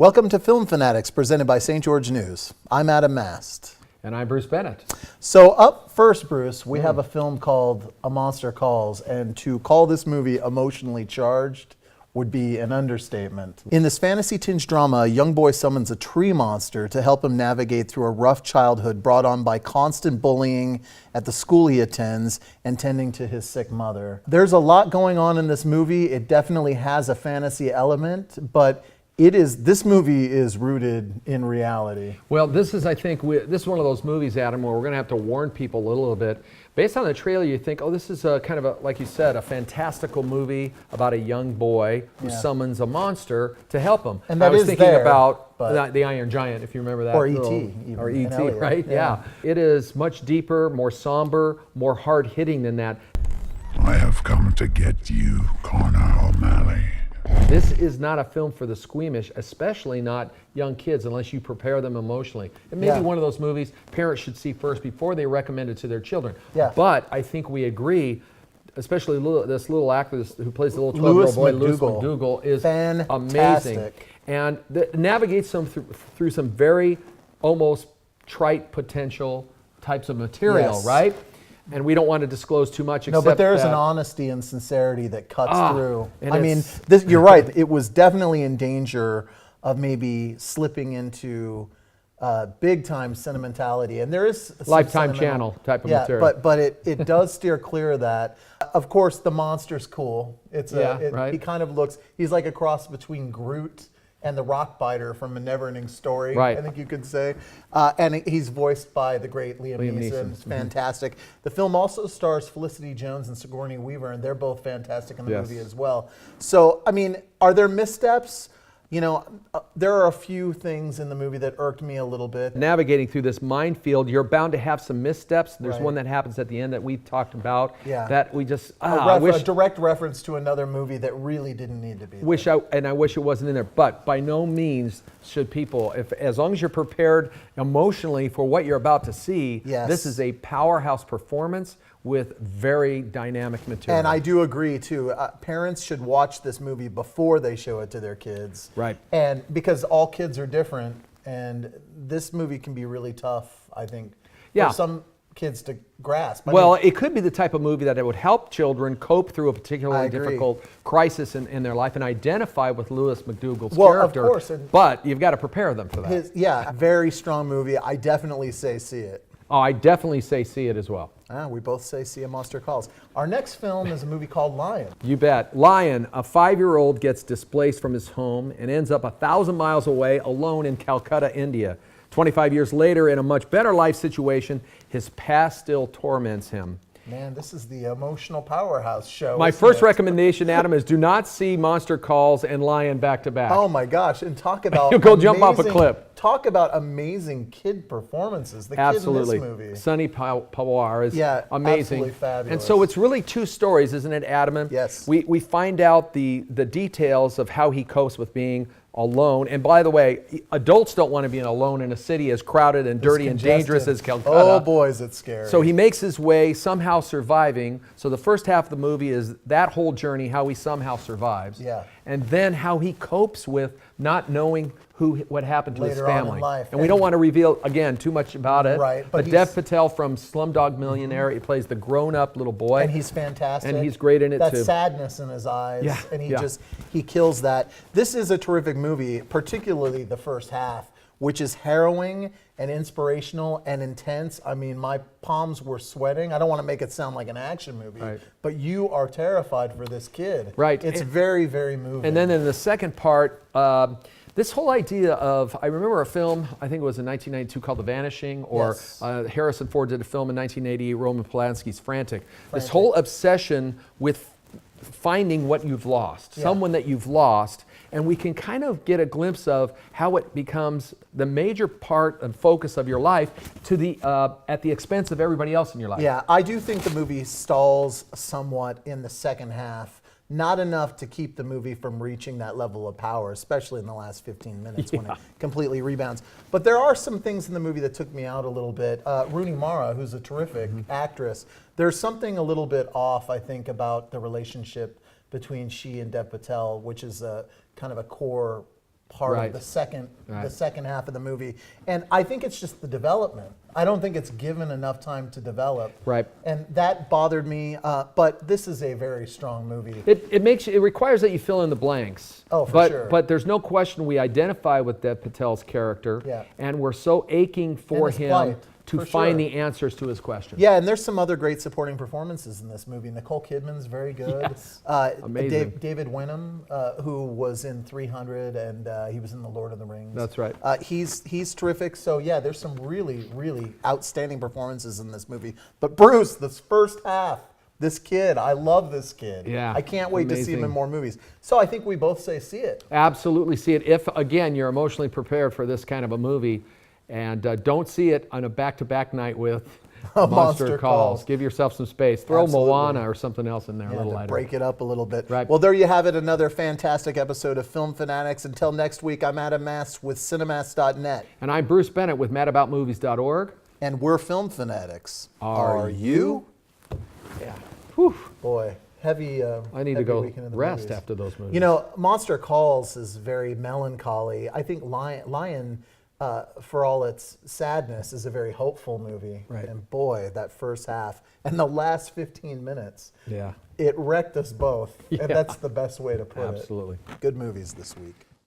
Welcome to Film Fanatics, presented by St. George News. I'm Adam Mast. And I'm Bruce Bennett. So up first, Bruce, we have a film called A Monster Calls, and to call this movie emotionally charged would be an understatement. In this fantasy-tinged drama, a young boy summons a tree monster to help him navigate through a rough childhood brought on by constant bullying at the school he attends and tending to his sick mother. There's a lot going on in this movie. It definitely has a fantasy element, but this movie is rooted in reality. Well, this is, I think, this is one of those movies, Adam, where we're going to have to warn people a little bit. Based on the trailer, you think, oh, this is a kind of a, like you said, a fantastical movie about a young boy who summons a monster to help him. And that I was is thinking there, about the Iron Giant, if you remember that. Or E.T. Or E.T., right? Yeah. It is much deeper, more somber, more hard-hitting than that. I have come to get you, Connor O'Malley. This is not a film for the squeamish, especially not young kids, unless you prepare them emotionally. It may be one of those movies parents should see first before they recommend it to their children. Yeah. But I think we agree, especially this little actor who plays the little 12-year-old boy, Louis McDougall, is fantastic. Amazing. And navigates them through some very almost trite potential types of material, right? And we don't want to disclose too much. No, but there's an honesty and sincerity that cuts through. I mean, you're right. It was definitely in danger of maybe slipping into big-time sentimentality. And there is Lifetime Channel type of material. But it does steer clear of that. Of course, the monster's cool. He kind of looks. He's like a cross between Groot and the rock biter from A Never-Ending Story, I think you could say. And he's voiced by the great Liam Neeson. It's fantastic. The film also stars Felicity Jones and Sigourney Weaver, and they're both fantastic in the movie as well. So, I mean, are there missteps? You know, there are a few things in the movie that irked me a little bit. Navigating through this minefield, you're bound to have some missteps. There's one that happens at the end that we talked about. That we just a direct reference to another movie that really didn't need to be there. I wish it wasn't in there. But by no means should people, as long as you're prepared emotionally for what you're about to see, this is a powerhouse performance with very dynamic material. And I do agree, too. Parents should watch this movie before they show it to their kids. Right. And because all kids are different, and this movie can be really tough, I think, for some kids to grasp. It could be the type of movie that it would help children cope through a particularly difficult crisis in their life and identify with Louis McDougall's character. Of course. But you've got to prepare them for that. Very strong movie. I definitely say see it. Oh, I definitely say see it as well. We both say see A Monster Calls. Our next film is a movie called Lion. You bet. Lion, a 5-year-old gets displaced from his home and ends up 1,000 miles away alone in Calcutta, India. 25 years later, in a much better life situation, his past still torments him. Man, this is the emotional powerhouse show. My first recommendation, Adam, is do not see Monster Calls and Lion back to back. Oh my gosh, and talk about You'll go jump off a cliff. Talk about amazing kid performances. The kid in this movie. Sonny Pawar is amazing. Absolutely fabulous. And so it's really two stories, isn't it, Adam? Yes. We find out the details of how he copes with being alone. And by the way, adults don't want to be alone in a city as crowded and dirty and dangerous as Calcutta. Oh boy, is it scary. So he makes his way, somehow surviving. So the first half of the movie is that whole journey, how he somehow survives. Yeah. And then how he copes with not knowing what happened to his family. On in life. And we don't want to reveal, again, too much about it. Right. But Dev Patel from Slumdog Millionaire, he plays the grown-up little boy. And he's fantastic. And he's great in it too. That sadness in his eyes. Yeah. And he kills that. This is a terrific movie, particularly the first half, which is harrowing and inspirational and intense. I mean, my palms were sweating. I don't want to make it sound like an action movie, but you are terrified for this kid. Right. It's very, very moving. And then in the second part, this whole idea of, I remember a film, I think it was in 1992 called The Vanishing, or Harrison Ford did a film in 1988, Roman Polanski's Frantic. This whole obsession with finding what you've lost, someone that you've lost, and we can kind of get a glimpse of how it becomes the major part and focus of your life at the expense of everybody else in your life. Yeah, I do think the movie stalls somewhat in the second half. Not enough to keep the movie from reaching that level of power, especially in the last 15 minutes when it completely rebounds. But there are some things in the movie that took me out a little bit. Rooney Mara, who's a terrific actress, there's something a little bit off, I think, about the relationship between she and Dev Patel, which is a kind of a core part Right. of the second Right. half of the movie. And I think it's just the development. I don't think it's given enough time to develop. Right. And that bothered me. But this is a very strong movie. It requires that you fill in the blanks. Oh, for but, sure. But there's no question we identify with Dev Patel's character, Yeah. and we're so aching for his him plight, to for find sure. the answers to his questions. Yeah, and there's some other great supporting performances in this movie. Nicole Kidman's very good. Yes. Amazing. David Wenham, who was in 300, and he was in The Lord of the Rings. That's right. He's terrific. So yeah, there's some really, really outstanding performances in this movie. But Bruce, this first half, this kid, I love this kid. Yeah, I can't wait to see him in amazing. more movies. So I think we both say see it. Absolutely see it if, again, you're emotionally prepared for this kind of a movie. And don't see it on a back-to-back night with Monster Calls. Give yourself some space. Throw Absolutely. Moana or something else in there a Yeah, little to lighter. break it up a little bit. Right. Well, there you have it, another fantastic episode of Film Fanatics. Until next week, I'm Adam Mast with Cinemast.net. And I'm Bruce Bennett with madaboutmovies.org. And we're Film Fanatics. Are you? Yeah. Whew. Boy, heavy. I need to heavy go weekend in the rest movies. after those movies. You know, Monster Calls is very melancholy. I think Lion, for all its sadness, is a very hopeful movie. Right. And boy, that first half and the last 15 minutes, Yeah. it wrecked us both. Yeah. And that's the best way to put it. Absolutely. Good movies this week.